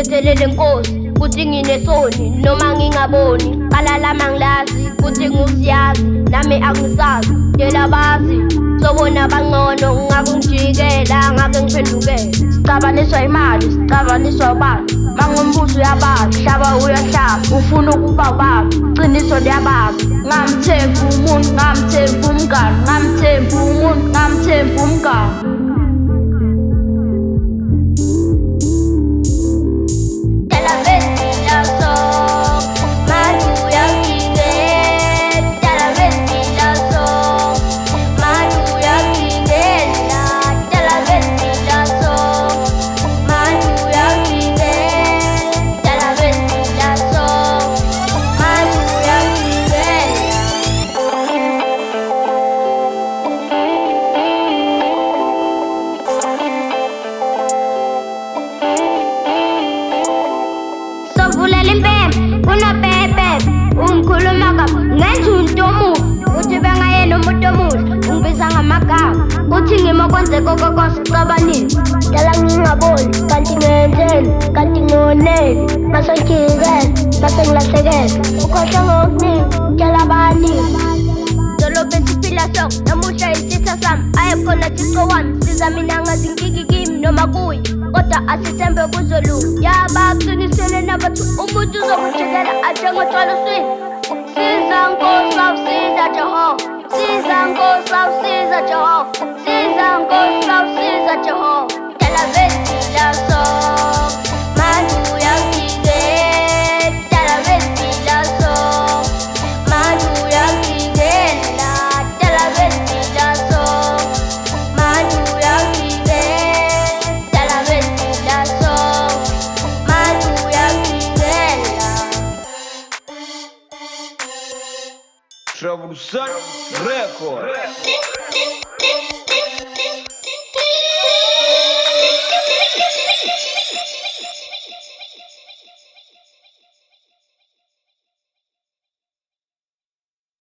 ngithethelele Nkosi kuthi nginesoni noma ngingaboni, kalala mangilazi kuthi ngusiyazi nami angisazi, tela bazi sobona bangcono ngakungijikela ngake ngiphendukele. Sicabaniswa imali, sicabaniswa ubani, mangumbuzo uyabazi, hlaba uyahlaba, ufuna ukuba ubaba, qiniso liyabazi. Ngamthemba umuntu, ngamthemba umngani, ngamthemba umuntu, ngamthemba umngani. Vulela impembe, unopepe, ungikhuluma kabi, ngenza umuntu omubi, uthi bengayena umuntu omuhle, ungibiza ngamagama, uthi ngima kwenzeka okoko sicabanile. Dala ngingaboni, kanti ngenzeni, kanti ngoneni, mase ngijikele, mase ngilahlekele, ukhohlwa ngokuningi, tshela abaningi. Dolobheni siphila sonke, namuhla isitha sami, ayekhona Thixo wami, siza mina ngazinkiki kimi noma kuye, kodwa asithembe kuzolunga. Yabaqinisele nabathi umuntu uzokujikela atshengotshwala uswini. Siza Nkosi awusiza Jehova, siza Nkosi awusiza Jehova, siza Nkosi awusiza Jehova. Dala besila sonke, manje uyangigela, dala besila sonke, manje uyangigela, dala besila sonke, manje uyangigela, dala besila sonke, manje uyangigela. Revolution Record.